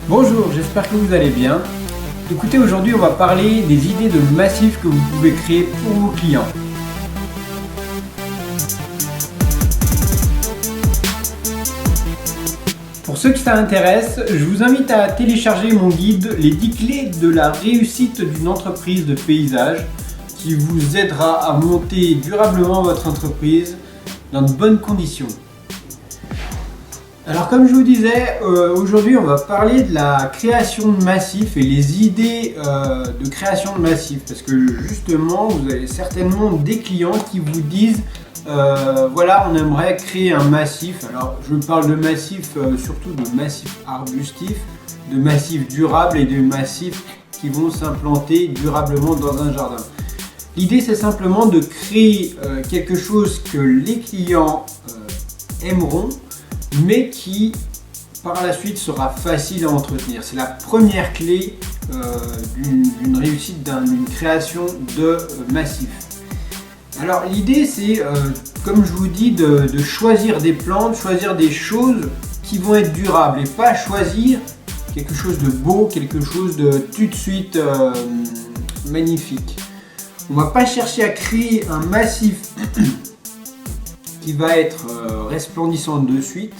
Bonjour, j'espère que vous allez bien. Écoutez, aujourd'hui on va parler des idées de massifs que vous pouvez créer pour vos clients. Pour ceux que ça intéresse, je vous invite à télécharger mon guide « Les 10 clés de la réussite d'une entreprise de paysage » qui vous aidera à monter durablement votre entreprise dans de bonnes conditions. Alors comme je vous disais, aujourd'hui on va parler de la création de massifs et les idées de création de massifs, parce que justement vous avez certainement des clients qui vous disent voilà, on aimerait créer un massif. Alors je parle de massifs, surtout de massifs arbustifs, de massifs durables et de massifs qui vont s'implanter durablement dans un jardin. L'idée c'est simplement de créer quelque chose que les clients aimeront, mais qui par la suite sera facile à entretenir. C'est la première clé d'une réussite, d'une création de massif. Alors l'idée c'est, comme je vous dis, de choisir des plantes, choisir des choses qui vont être durables et pas choisir quelque chose de beau, quelque chose de tout de suite magnifique. On ne va pas chercher à créer un massif qui va être resplendissant de suite.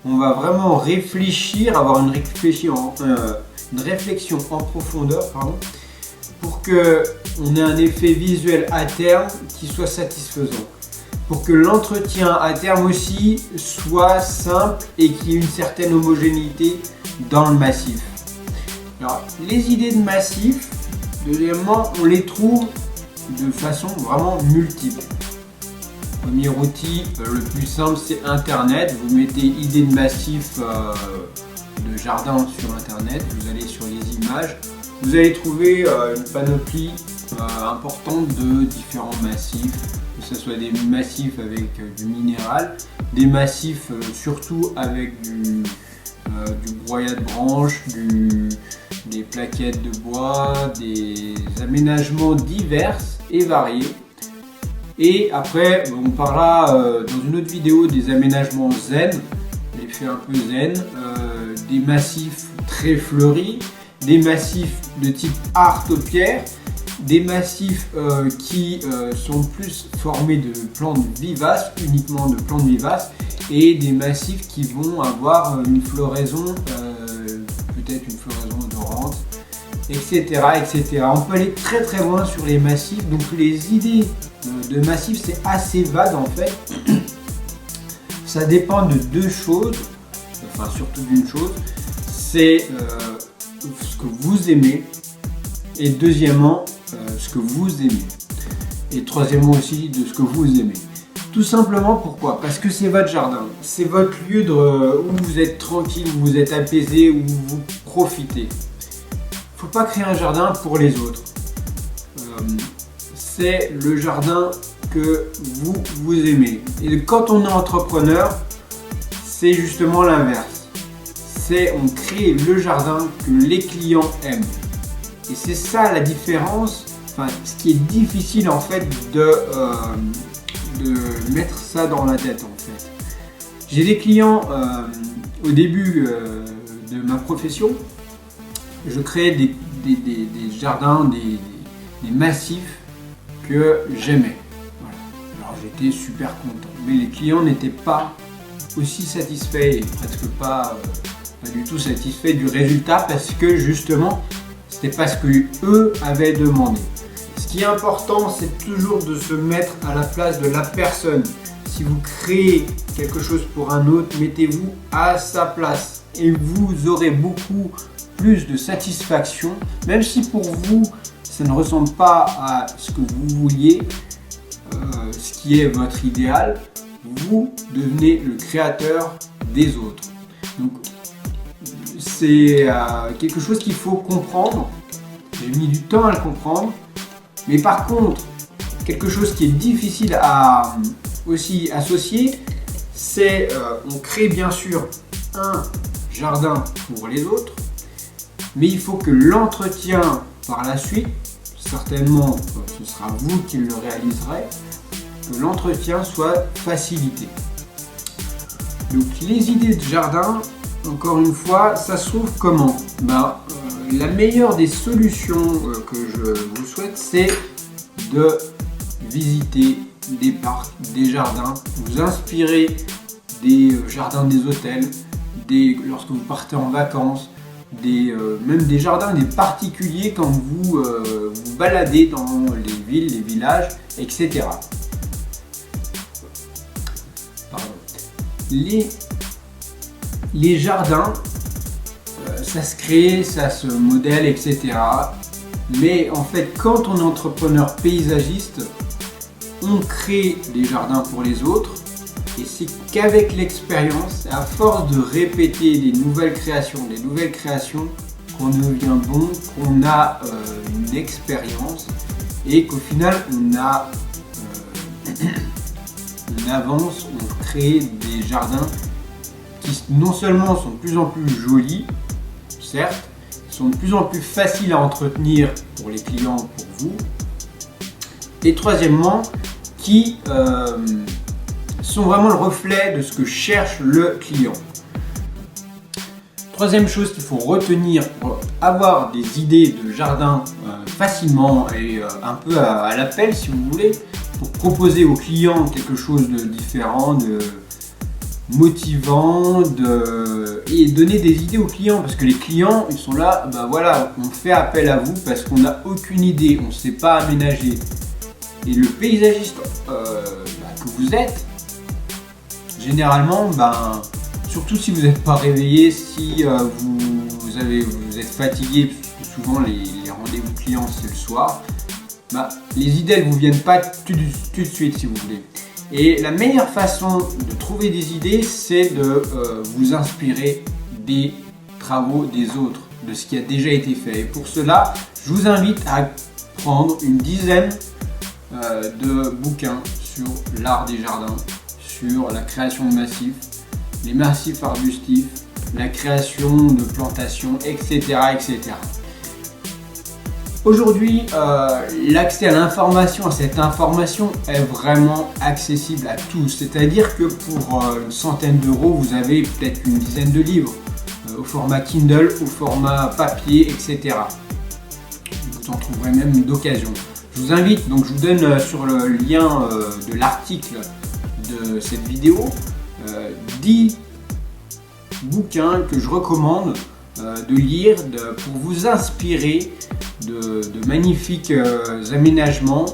On va vraiment réfléchir, avoir une réflexion en profondeur, pour qu'on ait un effet visuel à terme qui soit satisfaisant. Pour que l'entretien à terme aussi soit simple et qu'il y ait une certaine homogénéité dans le massif. Alors, les idées de massif, deuxièmement, on les trouve de façon vraiment multiple. Premier outil, le plus simple, c'est Internet. Vous mettez idée de massif de jardin sur Internet, vous allez sur les images, vous allez trouver une panoplie importante de différents massifs, que ce soit des massifs avec du minéral, des massifs surtout avec du broyat de branches, des plaquettes de bois, des aménagements divers et variés. Et après, on parlera dans une autre vidéo des aménagements zen, l'effet un peu zen, des massifs très fleuris, des massifs de type art aux pierres, des massifs qui sont plus formés de plantes vivaces, uniquement de plantes vivaces, et des massifs qui vont avoir une floraison, peut-être une floraison odorante, etc., etc. On peut aller très très loin sur les massifs, donc les idées de massif c'est assez vague en fait. Ça dépend de deux choses, enfin surtout d'une chose, c'est ce que vous aimez, et deuxièmement ce que vous aimez, et troisièmement aussi de ce que vous aimez. Tout simplement pourquoi? Parce que c'est votre jardin, c'est votre lieu où vous êtes tranquille, où vous êtes apaisé, où vous profitez. Faut pas créer un jardin pour les autres. C'est le jardin que vous aimez. Et quand on est entrepreneur, c'est justement l'inverse. On crée le jardin que les clients aiment. Et c'est ça la différence, ce qui est difficile en fait de mettre ça dans la tête en fait. J'ai des clients au début de ma profession, je créais des jardins, des massifs que j'aimais. Voilà. Alors j'étais super content, mais les clients n'étaient pas aussi satisfaits et presque pas du tout satisfaits du résultat, parce que justement c'était pas ce que eux avaient demandé. Ce qui est important, c'est toujours de se mettre à la place de la personne. Si vous créez quelque chose pour un autre, mettez-vous à sa place et vous aurez beaucoup plus de satisfaction, même si pour vous ça ne ressemble pas à ce que vous vouliez, ce qui est votre idéal. Vous devenez le créateur des autres. Donc c'est quelque chose qu'il faut comprendre. J'ai mis du temps à le comprendre, mais par contre quelque chose qui est difficile à aussi associer, c'est on crée bien sûr un jardin pour les autres, mais il faut que l'entretien par la suite, certainement ce sera vous qui le réaliserez, que l'entretien soit facilité. Donc les idées de jardin, encore une fois, ça se trouve comment? La meilleure des solutions que je vous souhaite, c'est de visiter des parcs, des jardins, vous inspirer des jardins des hôtels, lorsque vous partez en vacances, même des jardins des particuliers quand vous vous baladez dans les villes, les villages, etc. Pardon. Les jardins, ça se crée, ça se modèle, etc. Mais en fait, quand on est entrepreneur paysagiste, on crée des jardins pour les autres. Et c'est qu'avec l'expérience, à force de répéter des nouvelles créations, qu'on devient bon, qu'on a une expérience et qu'au final on avance, on crée des jardins qui non seulement sont de plus en plus jolis, certes, sont de plus en plus faciles à entretenir pour les clients, pour vous, et troisièmement, qui sont vraiment le reflet de ce que cherche le client. Troisième chose qu'il faut retenir pour avoir des idées de jardin facilement et un peu à l'appel si vous voulez, pour proposer aux clients quelque chose de différent, de motivant, et donner des idées aux clients, parce que les clients ils sont là, voilà, on fait appel à vous parce qu'on n'a aucune idée, on ne sait pas aménager. Et le paysagiste que vous êtes, généralement, surtout si vous n'êtes pas réveillé, si vous êtes fatigué, parce que souvent les rendez-vous clients c'est le soir, les idées elles vous viennent pas tout de suite si vous voulez. Et la meilleure façon de trouver des idées, c'est de vous inspirer des travaux des autres, de ce qui a déjà été fait. Et pour cela, je vous invite à prendre une dizaine de bouquins sur l'art des jardins, sur la création de massifs, les massifs arbustifs, la création de plantations, etc. etc. Aujourd'hui, l'accès à l'information, à cette information est vraiment accessible à tous. C'est-à-dire que pour une centaine d'euros, vous avez peut-être une dizaine de livres au format Kindle, au format papier, etc. Vous en trouverez même d'occasion. Je vous invite, donc je vous donne sur le lien de l'article de cette vidéo 10 bouquins que je recommande de lire pour vous inspirer de magnifiques aménagements,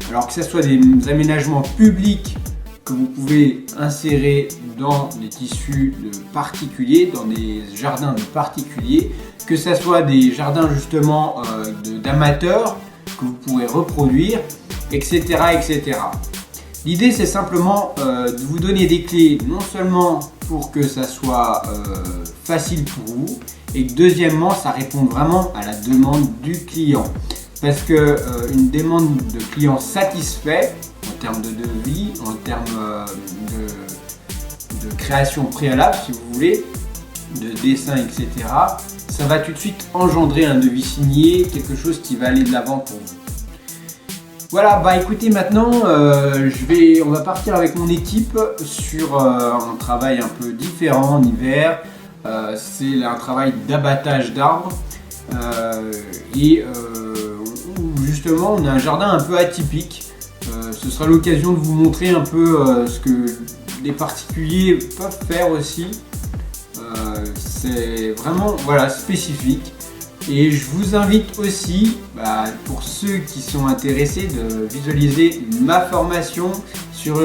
alors que ce soit des aménagements publics que vous pouvez insérer dans des tissus de particuliers, dans des jardins de particuliers, que ce soit des jardins justement d'amateurs que vous pourrez reproduire, etc. etc. L'idée c'est simplement de vous donner des clés, non seulement pour que ça soit facile pour vous, et que deuxièmement ça répond vraiment à la demande du client. Parce que une demande de client satisfait en termes de devis, en termes de création préalable si vous voulez, de dessin, etc. Ça va tout de suite engendrer un devis signé, quelque chose qui va aller de l'avant pour vous. Voilà, écoutez, maintenant on va partir avec mon équipe sur un travail un peu différent en hiver. C'est un travail d'abattage d'arbres où justement on a un jardin un peu atypique. Ce sera l'occasion de vous montrer un peu ce que les particuliers peuvent faire aussi. C'est vraiment spécifique. Et je vous invite aussi, pour ceux qui sont intéressés, de visualiser ma formation sur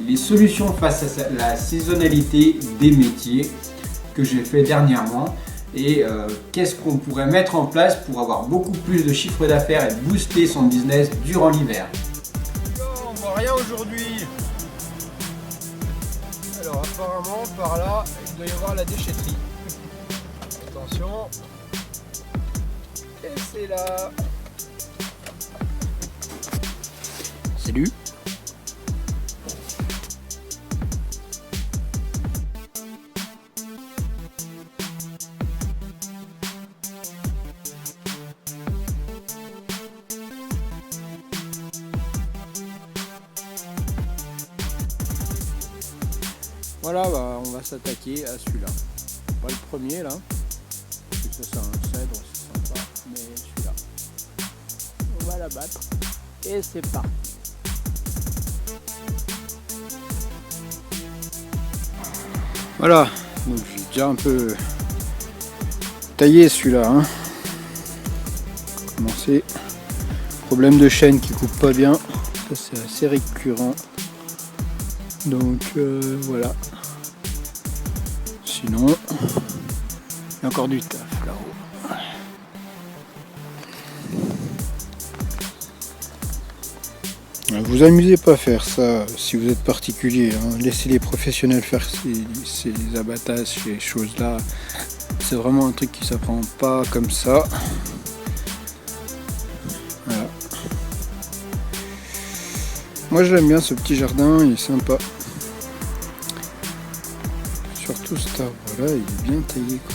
les solutions face à la saisonnalité des métiers que j'ai fait dernièrement. Et qu'est-ce qu'on pourrait mettre en place pour avoir beaucoup plus de chiffre d'affaires et booster son business durant l'hiver. On voit rien aujourd'hui. Alors apparemment par là, il doit y avoir la déchetterie. Attention. Et c'est là. Salut. Voilà, bah, on va s'attaquer à celui-là. Pas le premier là, parce que ça c'est un cèdre, c'est sympa, mais celui-là. On va l'abattre et c'est parti. Voilà, donc j'ai déjà un peu taillé celui-là. Hein. Commencer. Problème de chaîne qui coupe pas bien, ça c'est assez récurrent. Donc voilà. Sinon, il y a encore du taf là-haut. Vous amusez pas à faire ça si vous êtes particulier. Hein. Laissez les professionnels faire ces abattages, ces choses-là. C'est vraiment un truc qui s'apprend pas comme ça. Voilà. Moi j'aime bien ce petit jardin, il est sympa. Surtout cet arbre là, il est bien taillé quoi.